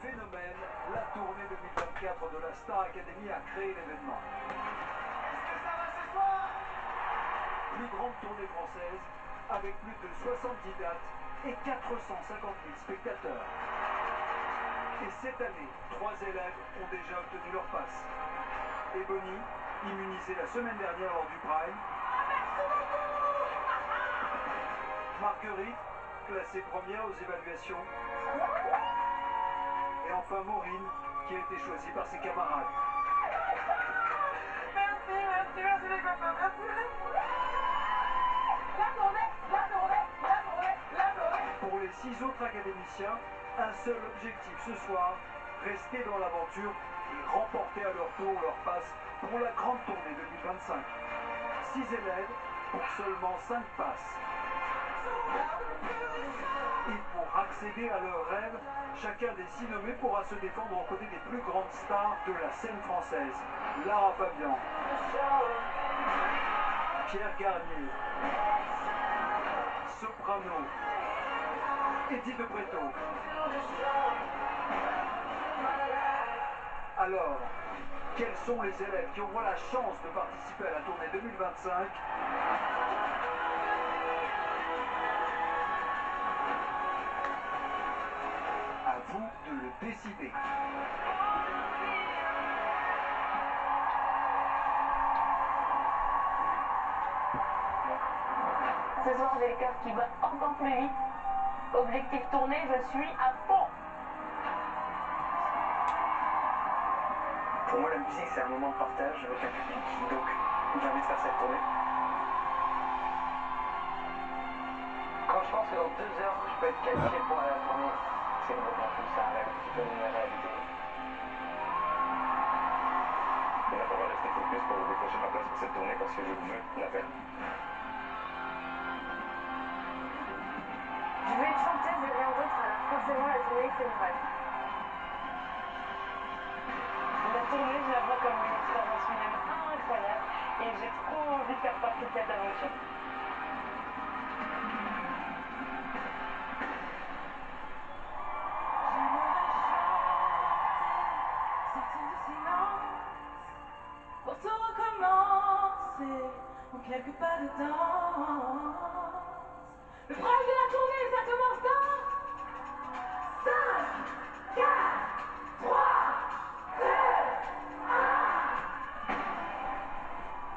phénomène, la tournée 2024 de la Star Academy a créé l'événement. Est-ce que ça va ce soir? Plus grande tournée française, avec plus de 70 dates et 450 000 spectateurs. Et cette année, 3 élèves ont déjà obtenu leur passe. Ebony, immunisée la semaine dernière lors du Prime. Marguerite, classée première aux évaluations. Et enfin Maureen, qui a été choisie par ses camarades. Merci les copains, merci. La tournée. Pour les 6 autres académiciens, un seul objectif ce soir, rester dans l'aventure et remporter à leur tour leur passe pour la grande tournée 2025. 6 élèves pour seulement 5 passes. Et pour accéder à leurs rêves, chacun des 6 nommés pourra se défendre aux côtés des plus grandes stars de la scène française. Lara Fabian, Pierre Garnier, Soprano, Eddie de Pretto. Alors, quels sont les élèves qui auront la chance de participer à la tournée 2025? À vous de le décider. Ce soir, j'ai le cœur qui bat encore plus vite. Objectif tournée, je suis à fond. Pour moi, la musique, c'est un moment de partage avec un public. Donc, j'ai envie de faire cette tournée. Quand je pense que dans 2 heures, je peux être qualifié pour aller à la tournée, c'est complètement fou, c'est un rêve qui peut devenir réalité. Maintenant, on va rester focus pour décrocher ma place pour cette tournée parce que je veux la faire. Je veux être chanteuse et rien d'autre, alors forcément la tournée c'est mon rêve. La tournée, je la vois comme une expérience humaine incroyable et j'ai trop envie de faire partie de cette aventure. Sortir du silence pour tout recommencer en quelques pas de danse. Le prime de la tournée, ça commence dans 5, 4, 3, 2, 1.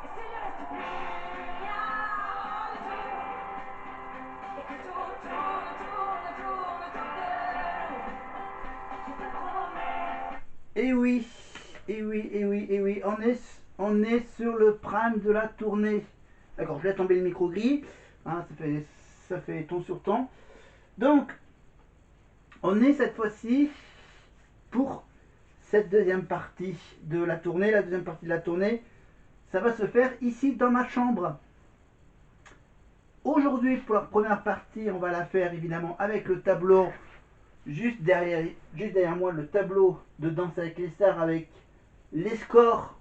Et s'il ne reste plus rien du tout, et que tourne autour de nous, je te promets. Et oui, on est sur le prime de la tournée. D'accord, je vais tomber le micro gris, hein, ça fait ton sur ton. Donc, on est cette fois-ci pour cette deuxième partie de la tournée. La deuxième partie de la tournée, ça va se faire ici dans ma chambre. Aujourd'hui, pour la première partie, on va la faire évidemment avec le tableau juste derrière moi, le tableau de Danse avec les stars avec les scores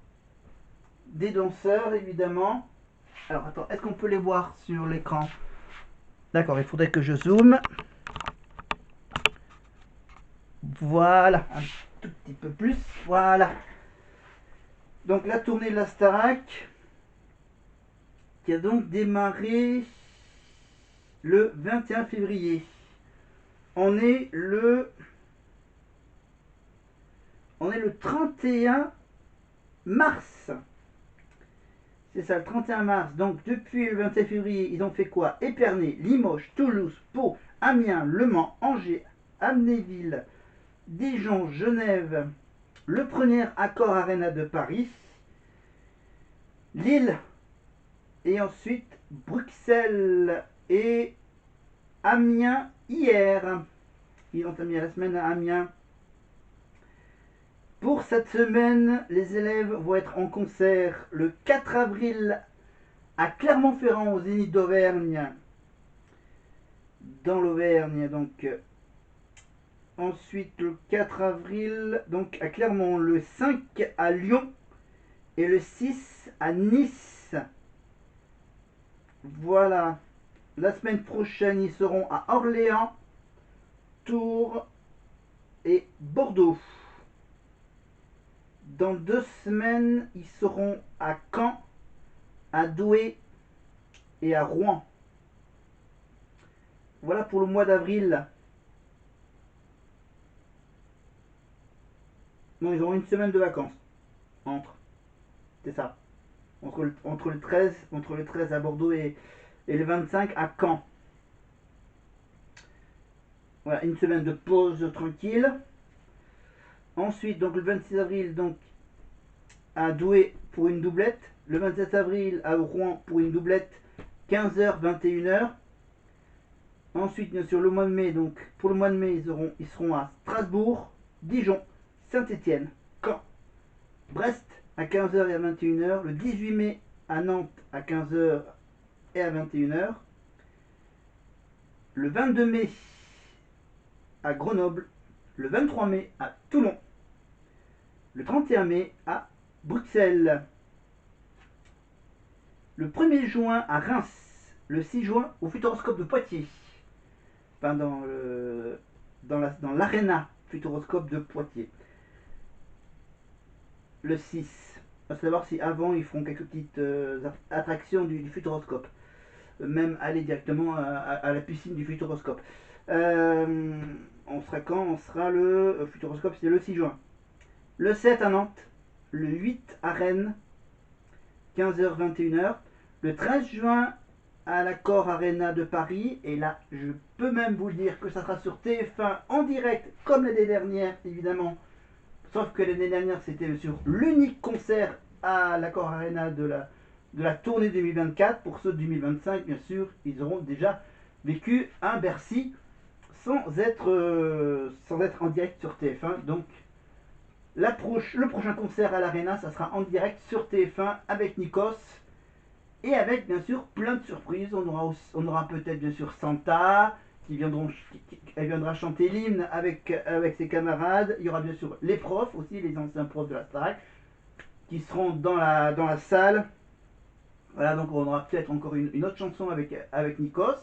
des danseurs évidemment. Alors attends, est-ce qu'on peut les voir sur l'écran? D'accord, il faudrait que je zoome. Voilà, un tout petit peu plus. Voilà. Donc la tournée de la Starac qui a donc démarré le 21 février. On est le 31 mars. C'est ça, le 31 mars. Donc depuis le 21 février, ils ont fait quoi? Épernay, Limoges, Toulouse, Pau, Amiens, Le Mans, Angers, Amnéville, Dijon, Genève, le premier Accor Arena de Paris, Lille, et ensuite Bruxelles et Amiens hier. Ils ont terminé la semaine à Amiens. Pour cette semaine, les élèves vont être en concert le 4 avril à Clermont-Ferrand au Zénith d'Auvergne. Dans l'Auvergne, donc. Ensuite, le 4 avril, donc à Clermont, le 5 à Lyon et le 6 à Nice. Voilà. La semaine prochaine, ils seront à Orléans, Tours, et Bordeaux. Dans 2 semaines, ils seront à Caen, à Douai et à Rouen. Voilà pour le mois d'avril. Non, ils auront une semaine de vacances. C'est ça. Entre le 13 à Bordeaux et le 25 à Caen. Voilà, une semaine de pause tranquille. Ensuite, donc le 26 avril, donc à Douai pour une doublette. Le 27 avril à Rouen pour une doublette, 15h, 21h. Ensuite, bien sûr, le mois de mai, donc pour le mois de mai, ils seront à Strasbourg, Dijon, Saint-Étienne, Caen, Brest à 15h et à 21h. Le 18 mai à Nantes à 15h et à 21h. Le 22 mai à Grenoble. Le 23 mai à Toulon. Le 31 mai à Bruxelles. Le 1er juin à Reims. Le 6 juin au Futuroscope de Poitiers. Enfin, dans l'Arena Futuroscope de Poitiers. Le 6. À savoir si avant ils feront quelques petites attractions du Futuroscope. Même aller directement à la piscine du Futuroscope. On sera quand? On sera le Futuroscope, c'est le 6 juin. Le 7 à Nantes. Le 8 à Rennes. 15h, 21h. Le 13 juin à l'Accor Arena de Paris. Et là, je peux même vous dire que ça sera sur TF1 en direct, comme l'année dernière, évidemment. Sauf que l'année dernière, c'était sur l'unique concert à l'Accor Arena de la tournée 2024. Pour ceux de 2025, bien sûr, ils auront déjà vécu un Bercy sans être en direct sur TF1. Donc, le prochain concert à l'Arena, ça sera en direct sur TF1 avec Nikos. Et avec, bien sûr, plein de surprises. On aura peut-être, bien sûr, Santa, elle viendra chanter l'hymne avec ses camarades. Il y aura, bien sûr, les profs aussi, les anciens profs de la Starac, qui seront dans la salle. Voilà, donc on aura peut-être encore une autre chanson avec Nikos,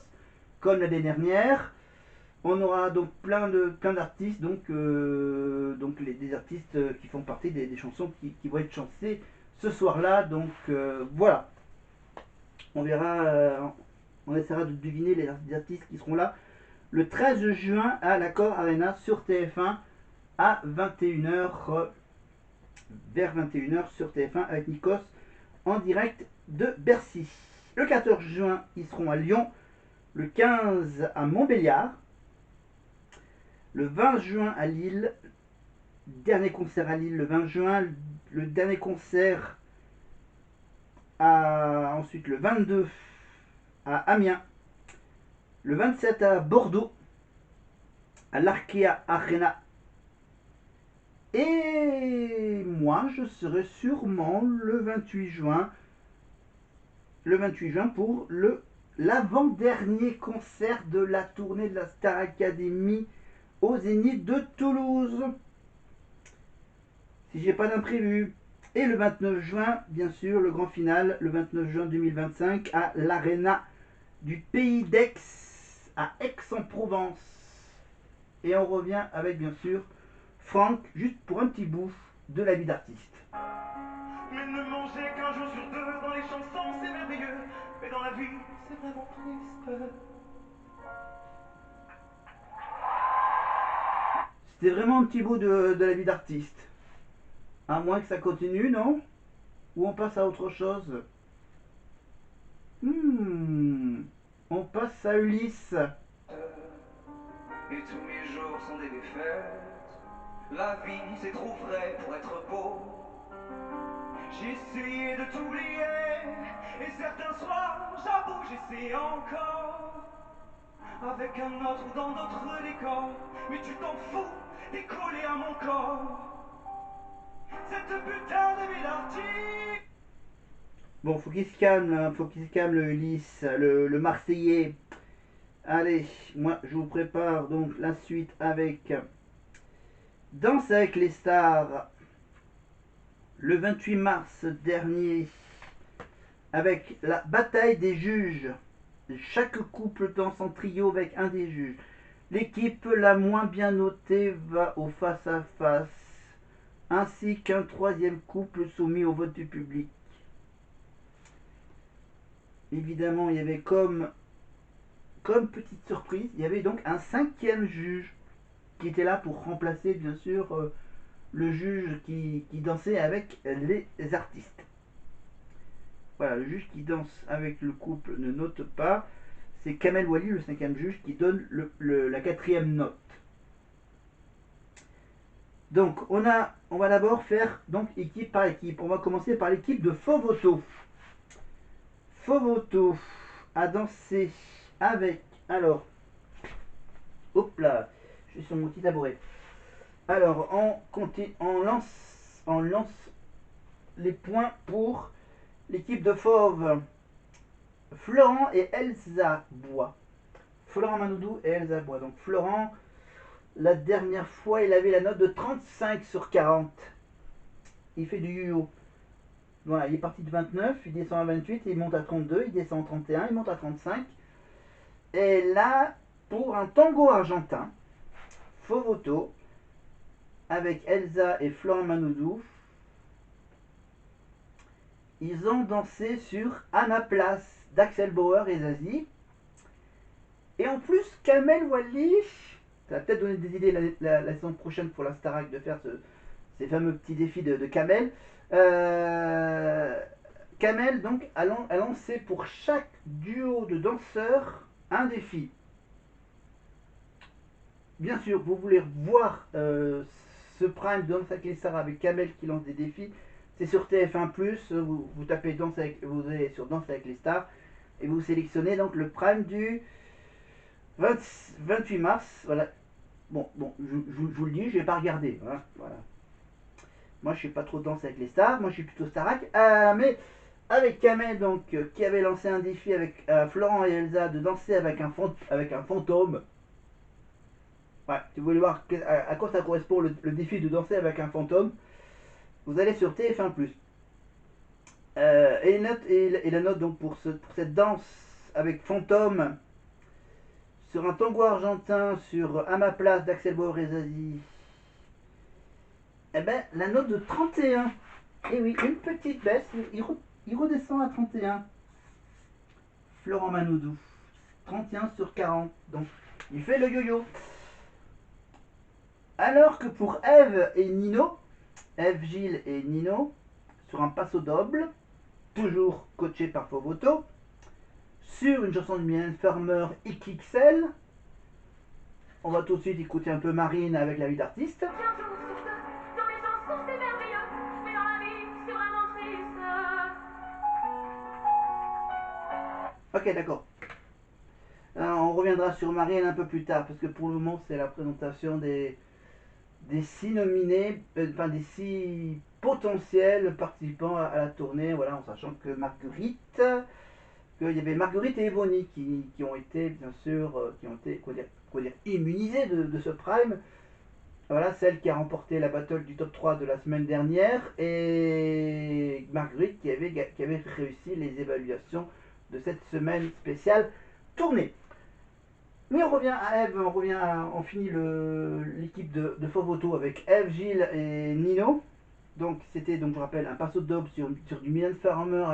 comme l'année dernière. On aura donc plein d'artistes, donc des artistes qui font partie des chansons qui vont être chantées ce soir-là. Donc voilà. On verra, on essaiera de deviner les artistes qui seront là le 13 juin à l'Accor Arena sur TF1 à 21h, vers 21h sur TF1 avec Nikos en direct de Bercy. Le 14 juin, ils seront à Lyon. Le 15 à Montbéliard. Le 20 juin à Lille. Dernier concert à Lille le 20 juin. Le dernier concert ensuite le 22 à Amiens. Le 27 à Bordeaux. À l'Arkea Arena. Et moi, je serai sûrement le 28 juin. Le 28 juin pour l'avant-dernier concert de la tournée de la Star Academy au Zénith de Toulouse. Si j'ai pas d'imprévu. Et le 29 juin, bien sûr, le grand final, le 29 juin 2025 à l'Arena du Pays d'Aix, à Aix-en-Provence. Et on revient avec, bien sûr, Franck, juste pour un petit bout de la vie d'artiste. Mais ne manger qu'un jour sur deux dans les chansons, c'est merveilleux. Mais dans la vie, c'est vraiment triste. C'était vraiment un petit bout de la vie d'artiste. À moins que ça continue, non? Ou on passe à autre chose? On passe à Ulysse. Et tous mes jours sont des défaites. La vie c'est trop vrai pour être beau. J'ai essayé de t'oublier. Et certains soirs, j'avoue, j'essaie encore. Avec un autre ou dans d'autres décors. Mais tu t'en fous, t'es collé à mon corps. Cette putain de vie d'artiste. Bon, faut qu'il se calme, là. Faut qu'il se calme, le Ulysse, le Marseillais. Allez, moi je vous prépare donc la suite avec Danse avec les stars le 28 mars dernier avec la bataille des juges. Chaque couple danse en trio avec un des juges. L'équipe la moins bien notée va au face-à-face, ainsi qu'un troisième couple soumis au vote du public. Évidemment, il y avait comme petite surprise, il y avait donc un cinquième juge qui était là pour remplacer bien sûr le juge qui dansait avec les artistes. Voilà, le juge qui danse avec le couple ne note pas. C'est Kamel Wally, le cinquième juge, qui donne la quatrième note. Donc, on va d'abord faire donc équipe par équipe. On va commencer par l'équipe de Fovoto. Fovoto a dansé avec... Alors, hop là, je suis sur mon petit tabouret. Alors, on lance les points pour l'équipe de Fauve. Florent et Elsa Bois. Florent Manoudou et Elsa Bois. Donc Florent, la dernière fois, il avait la note de 35 sur 40. Il fait du yo-yo. Voilà, il est parti de 29, il descend à 28, il monte à 32, il descend à 31, il monte à 35. Et là, pour un tango argentin, Fovoto, avec Elsa et Florent Manoudou, ils ont dansé sur À ma place d'Axel Bauer et Zazie. Et en plus, Kamel Wally, ça va peut-être donner des idées la saison prochaine pour la Starac de faire ces fameux petits défis de Kamel. Kamel donc a lancé pour chaque duo de danseurs un défi. Bien sûr, vous voulez voir ce prime de Danse avec les stars avec Kamel qui lance des défis. C'est sur TF1+, vous tapez vous allez sur Danse avec les stars et vous sélectionnez donc le prime du 28 mars. Voilà. Bon, je vous le dis, je vais pas regarder. Hein, voilà. Moi, je suis pas trop Danse avec les stars, moi je suis plutôt Starac. Mais avec Kamel donc qui avait lancé un défi avec Florent et Elsa de danser avec un fantôme. Ouais, si vous voulez voir à quoi ça correspond le défi de danser avec un fantôme, vous allez sur TF1+. Et la note donc pour cette danse avec fantôme sur un tango argentin sur À ma place d'Axel Bauer et Zazie. Eh ben, la note de 31. Et oui, une petite baisse, il redescend à 31. Florent Manoudou. 31 sur 40. Donc, il fait le yo-yo. Alors que pour Eve et Nino, Eve, Gilles et Nino, sur un passo doble, toujours coaché par Fovoto, sur une chanson de Mylène Farmer XXL, on va tout de suite écouter un peu Marine avec La vie d'artiste. Ok, d'accord. On reviendra sur Marine un peu plus tard, parce que pour le moment, c'est la présentation des 6 nominés, enfin des 6 potentiels participants à la tournée, voilà, en sachant que qu'il y avait Marguerite et Ebony qui ont été, bien sûr, qui ont été, immunisées de ce prime. Voilà, celle qui a remporté la battle du top 3 de la semaine dernière, et Marguerite qui avait réussi les évaluations de cette semaine spéciale tournée. Mais on revient à Eve, on finit l'équipe de Fovoto avec Eve, Gilles et Nino. Donc c'était, je rappelle, un passo doble sur du Mylène Farmer